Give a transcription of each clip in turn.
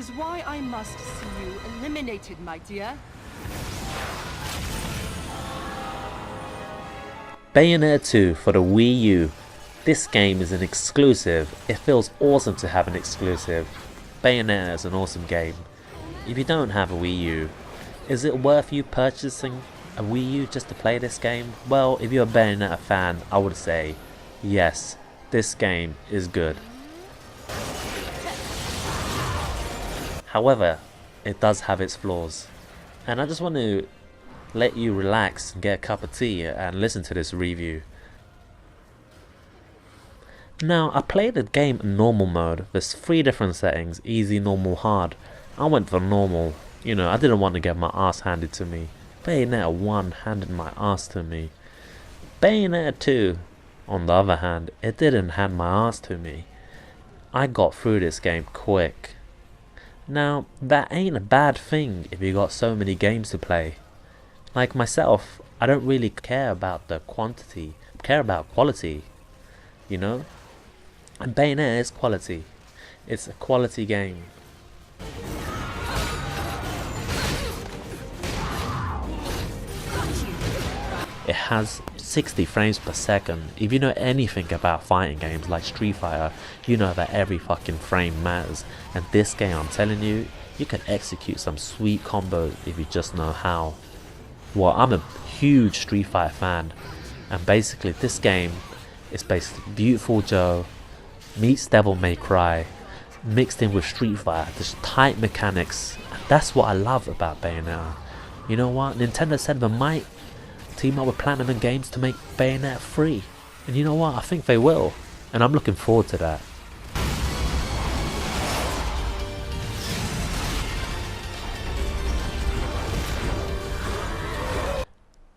is why I must see you eliminated, my dear. Bayonetta 2 for the Wii U. This game is an exclusive. It feels awesome to have an exclusive. Bayonetta is an awesome game. If you don't have a Wii U, is it worth you purchasing a Wii U just to play this game? Well, if you're a Bayonetta fan, I would say yes, this game is good. However, it does have its flaws, and I just want to let you relax and get a cup of tea and listen to this review. Now, I played the game in normal mode. There's 3 different settings: easy, normal, hard. I went for normal. You know, I didn't want to get my ass handed to me. Bayonetta 1 handed my ass to me. Bayonetta 2, on the other hand, it didn't hand my ass to me. I got through this game quick. Now, that ain't a bad thing if you got so many games to play. Like myself, I don't really care about the quantity, I care about quality, you know? And Bayonetta is quality. It's a quality game. It has 60 frames per second. If you know anything about fighting games like Street Fighter, you know that every fucking frame matters. And this game, I'm telling you, you can execute some sweet combos if you just know how. Well, I'm a huge Street Fighter fan, and basically this game is basically Beautiful Joe meets Devil May Cry mixed in with Street Fighter. There's tight mechanics, and that's what I love about Bayonetta. You know what? Nintendo said they might team up with Platinum Games to make Bayonetta free, and you know what? I think they will, and I'm looking forward to that.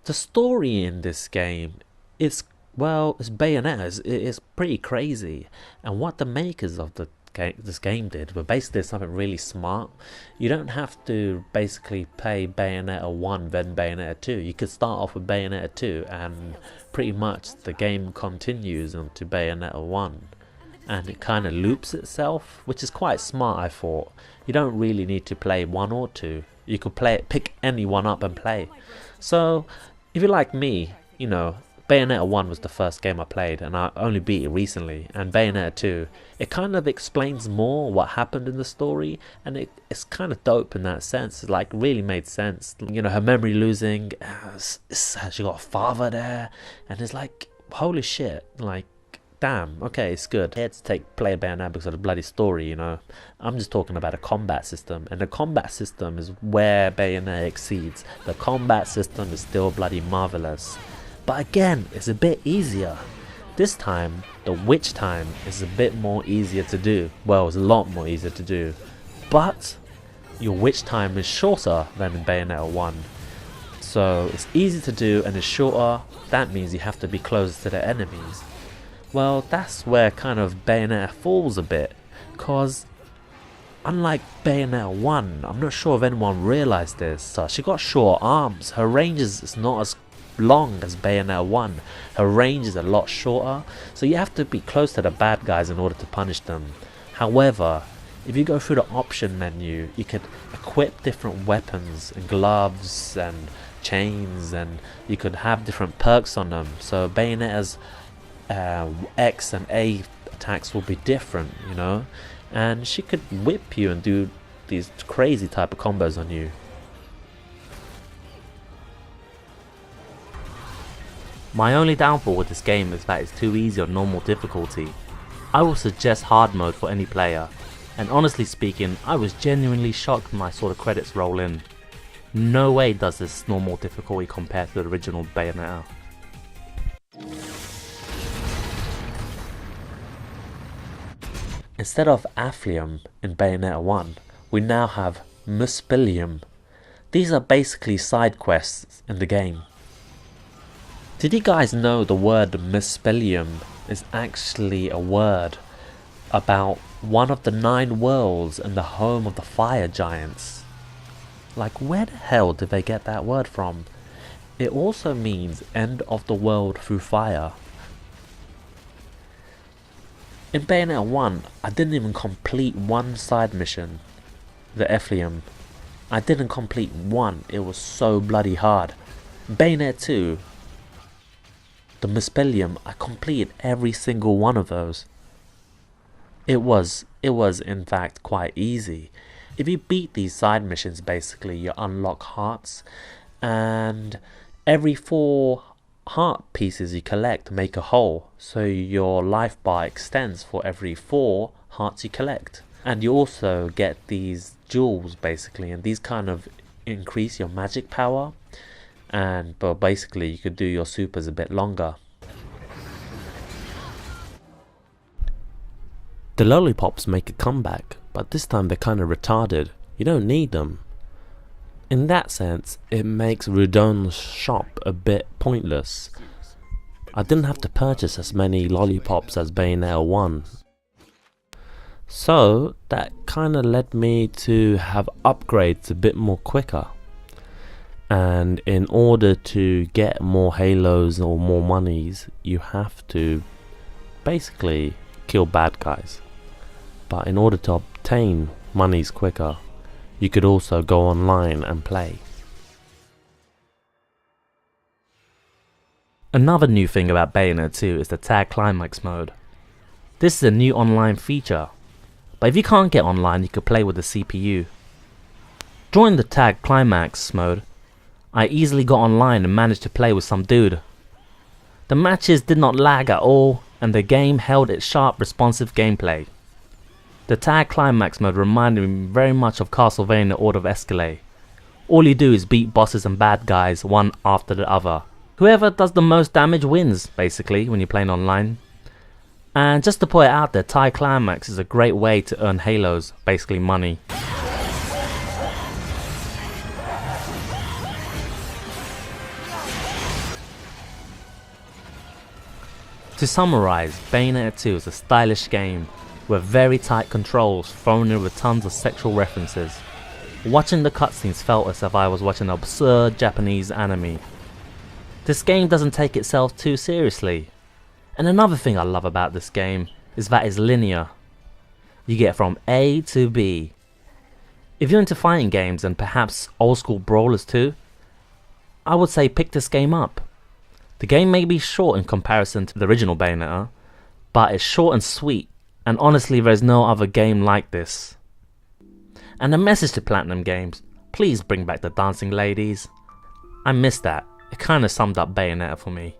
The story in this game is, well, it's Bayonetta. It's pretty crazy, and what the makers of this game did were basically something really smart. You don't have to basically play Bayonetta 1 then Bayonetta 2. You could start off with Bayonetta 2 and pretty much the game continues onto Bayonetta 1, and it kind of loops itself, which is quite smart, I thought. You don't really need to play 1 or 2. You could pick any one up and play. So if you're like me, you know, Bayonetta 1 was the first game I played, and I only beat it recently, and Bayonetta 2, it kind of explains more what happened in the story, and it's kind of dope in that sense. It like really made sense. You know, her memory losing, she got a father there, and it's like, holy shit, like, damn, okay, it's good. I had to play Bayonetta because of the bloody story, you know. I'm just talking about a combat system, and the combat system is where Bayonetta exceeds. The combat system is still bloody marvelous. But again, it's a bit easier. This time, the witch time is a bit more easier to do. Well, it's a lot more easier to do. But your witch time is shorter than in Bayonetta 1. So it's easy to do and it's shorter. That means you have to be closer to the enemies. Well, that's where kind of Bayonetta falls a bit, cause unlike Bayonetta 1, I'm not sure if anyone realised this, she got short arms. Her range is not as long as Bayonetta 1. Her range is a lot shorter, so you have to be close to the bad guys in order to punish them. However, if you go through the option menu, you could equip different weapons and gloves and chains, and you could have different perks on them. So Bayonetta's X and A attacks will be different, you know, and she could whip you and do these crazy type of combos on you. My only downfall with this game is that it's too easy on normal difficulty. I will suggest hard mode for any player, and honestly speaking, I was genuinely shocked when I saw the credits roll in. No way does this normal difficulty compare to the original Bayonetta. Instead of Aphelium in Bayonetta 1, we now have Muspellium. These are basically side quests in the game. Did you guys know the word Muspellium is actually a word about one of the 9 worlds and the home of the fire giants? Like, where the hell did they get that word from? It also means end of the world through fire. In Bayonetta 1, I didn't even complete one side mission. the Ephylium. I didn't complete one, it was so bloody hard. Bayonetta 2, the Muspellium, I completed every single one of those. It was in fact quite easy. If you beat these side missions, basically you unlock hearts, and every 4 heart pieces you collect make a hole, so your life bar extends for every 4 hearts you collect. And you also get these jewels basically, and these kind of increase your magic power, but basically you could do your supers a bit longer. The lollipops make a comeback, but this time they're kind of retarded. You don't need them. In that sense, it makes Rudon's shop a bit pointless. I didn't have to purchase as many lollipops as Bayonetta 1. So that kind of led me to have upgrades a bit more quicker. And in order to get more halos or more monies, you have to basically kill bad guys. But in order to obtain monies quicker, you could also go online and play. Another new thing about Bayonetta 2 is the tag climax mode. This is a new online feature, but if you can't get online, you could play with the CPU. During the tag climax mode, I easily got online and managed to play with some dude. The matches did not lag at all, and the game held its sharp, responsive gameplay. The tag climax mode reminded me very much of Castlevania Order of Escalade. All you do is beat bosses and bad guys one after the other. Whoever does the most damage wins, basically, when you're playing online. And just to put it out there, tag climax is a great way to earn halos, basically money. To summarize, Bayonetta 2 is a stylish game with very tight controls thrown in with tons of sexual references. Watching the cutscenes felt as if I was watching an absurd Japanese anime. This game doesn't take itself too seriously. And another thing I love about this game is that it's linear. You get from A to B. If you're into fighting games and perhaps old school brawlers too, I would say pick this game up. The game may be short in comparison to the original Bayonetta, but it's short and sweet, and honestly there's no other game like this. And a message to Platinum Games, please bring back the dancing ladies. I miss that, it kinda summed up Bayonetta for me.